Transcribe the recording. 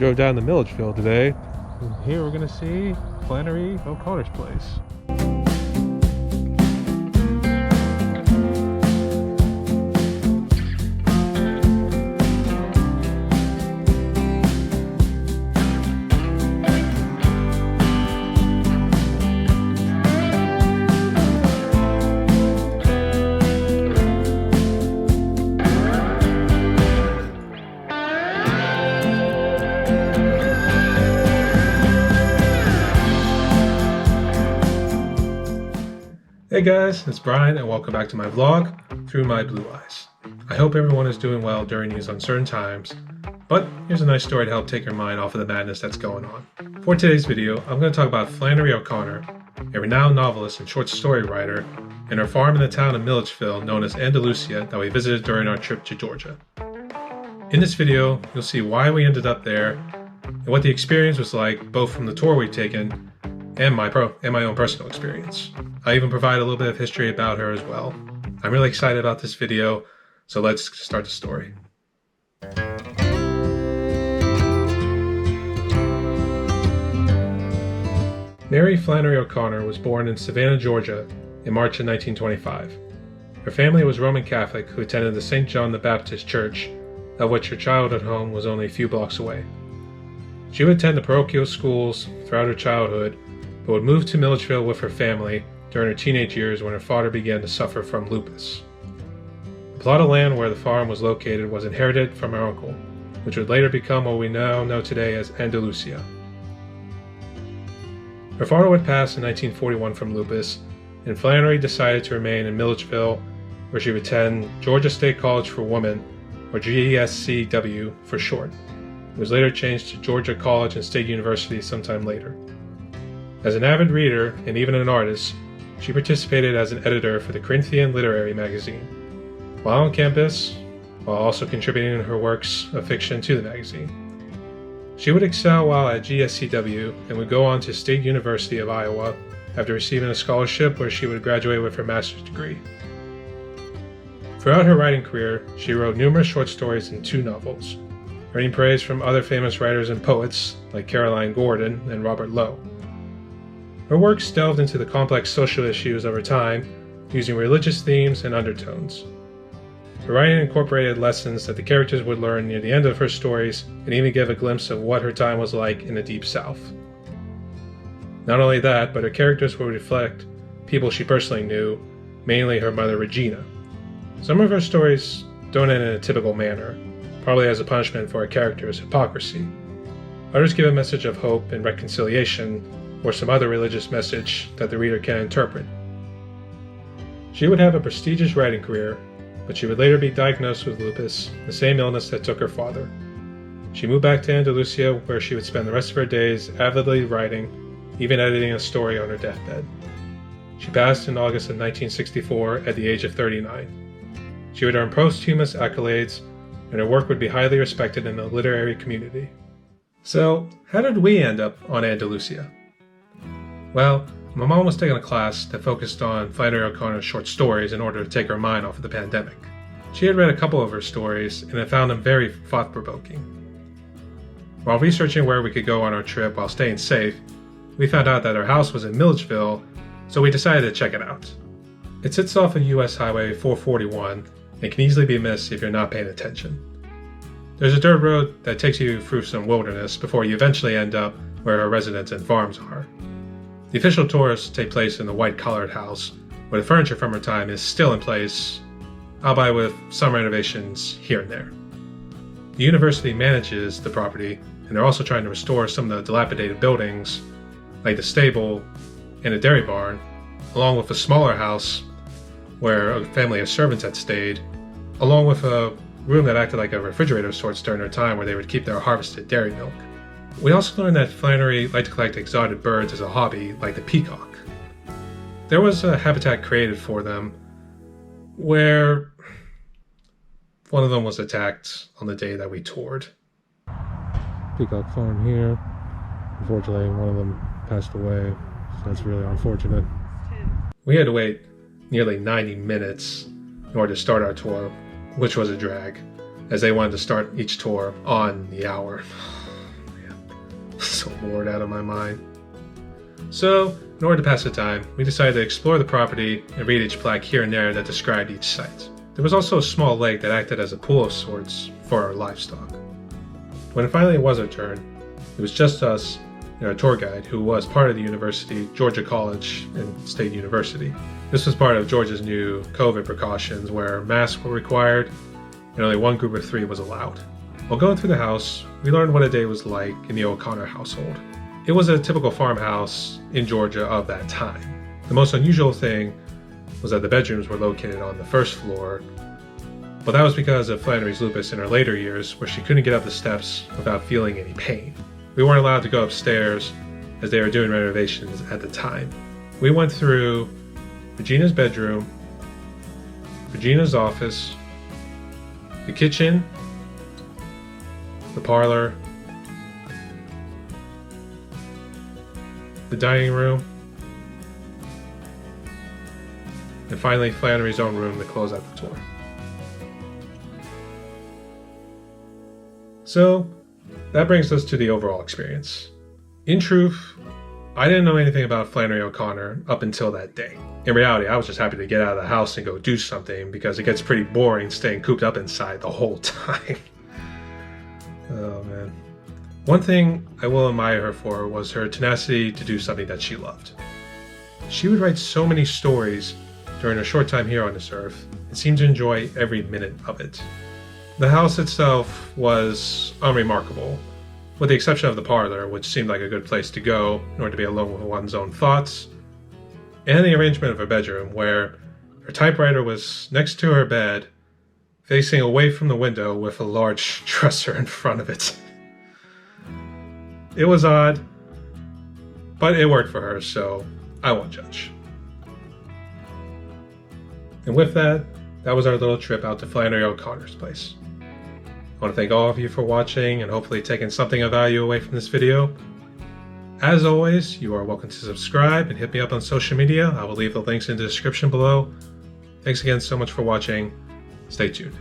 drove down to Milledgeville today, and here we're going to see Flannery O'Connor's place. Hey guys, it's Brian and welcome back to my vlog, Through My Blue Eyes. I hope everyone is doing well during these uncertain times, but here's a nice story to help take your mind off of the madness that's going on. For today's video, I'm going to talk about Flannery O'Connor, a renowned novelist and short story writer, and her farm in the town of Milledgeville known as Andalusia that we visited during our trip to Georgia. In this video, you'll see why we ended up there and what the experience was like both from the tour we've taken and my own personal experience. I even provide a little bit of history about her as well. I'm really excited about this video, so let's start the story. Mary Flannery O'Connor was born in Savannah, Georgia in March of 1925. Her family was Roman Catholic who attended the St. John the Baptist Church, of which her childhood home was only a few blocks away. She would attend the parochial schools throughout her childhood, but would move to Milledgeville with her family during her teenage years when her father began to suffer from lupus. The plot of land where the farm was located was inherited from her uncle, which would later become what we now know today as Andalusia. Her father would pass in 1941 from lupus, and Flannery decided to remain in Milledgeville, where she would attend Georgia State College for Women, or GSCW for short. It was later changed to Georgia College and State University sometime later. As an avid reader and even an artist, she participated as an editor for the Corinthian Literary magazine. While on campus, while also contributing her works of fiction to the magazine. She would excel while at GSCW and would go on to State University of Iowa after receiving a scholarship where she would graduate with her master's degree. Throughout her writing career, she wrote numerous short stories and 2 novels, earning praise from other famous writers and poets like Caroline Gordon and Robert Lowe. Her works delved into the complex social issues of her time, using religious themes and undertones. Her writing incorporated lessons that the characters would learn near the end of her stories and even give a glimpse of what her time was like in the Deep South. Not only that, but her characters would reflect people she personally knew, mainly her mother Regina. Some of her stories don't end in a typical manner, probably as a punishment for her character's hypocrisy. Others give a message of hope and reconciliation, or some other religious message that the reader can interpret. She would have a prestigious writing career, but she would later be diagnosed with lupus, the same illness that took her father. She moved back to Andalusia, where she would spend the rest of her days avidly writing, even editing a story on her deathbed. She passed in August of 1964 at the age of 39. She would earn posthumous accolades, and her work would be highly respected in the literary community. So, how did we end up on Andalusia? Well, my mom was taking a class that focused on Flannery O'Connor's short stories in order to take her mind off of the pandemic. She had read a couple of her stories and had found them very thought-provoking. While researching where we could go on our trip while staying safe, we found out that her house was in Milledgeville, so we decided to check it out. It sits off of US Highway 441 and can easily be missed if you're not paying attention. There's a dirt road that takes you through some wilderness before you eventually end up where her residence and farms are. The official tours take place in the white-collared house, where the furniture from her time is still in place, albeit with some renovations here and there. The university manages the property, and they're also trying to restore some of the dilapidated buildings, like the stable and a dairy barn, along with a smaller house where a family of servants had stayed, along with a room that acted like a refrigerator of sorts during their time where they would keep their harvested dairy milk. We also learned that Flannery liked to collect exotic birds as a hobby, like the peacock. There was a habitat created for them where one of them was attacked on the day that we toured. Peacock farm here. Unfortunately, one of them passed away, so that's really unfortunate. We had to wait nearly 90 minutes in order to start our tour, which was a drag, as they wanted to start each tour on the hour. So bored out of my mind. So, in order to pass the time, we decided to explore the property and read each plaque here and there that described each site. There was also a small lake that acted as a pool of sorts for our livestock. When it finally was our turn, it was just us and our tour guide, who was part of the university, Georgia College and State University. This was part of Georgia's new COVID precautions where masks were required and only one group of 3 was allowed. While going through the house, we learned what a day was like in the O'Connor household. It was a typical farmhouse in Georgia of that time. The most unusual thing was that the bedrooms were located on the first floor, but that was because of Flannery's lupus in her later years, where she couldn't get up the steps without feeling any pain. We weren't allowed to go upstairs as they were doing renovations at the time. We went through Regina's bedroom, Regina's office, the kitchen, the parlor, the dining room, and finally Flannery's own room to close out the tour. So that brings us to the overall experience. In truth, I didn't know anything about Flannery O'Connor up until that day. In reality, I was just happy to get out of the house and go do something because it gets pretty boring staying cooped up inside the whole time. Oh man. One thing I will admire her for was her tenacity to do something that she loved. She would write so many stories during her short time here on this earth and seemed to enjoy every minute of it. The house itself was unremarkable, with the exception of the parlor, which seemed like a good place to go in order to be alone with one's own thoughts, and the arrangement of her bedroom, where her typewriter was next to her bed, facing away from the window with a large dresser in front of it. It was odd, but it worked for her, so I won't judge. And with that, that was our little trip out to Flannery O'Connor's place. I want to thank all of you for watching and hopefully taking something of value away from this video. As always, you are welcome to subscribe and hit me up on social media. I will leave the links in the description below. Thanks again so much for watching. Stay tuned.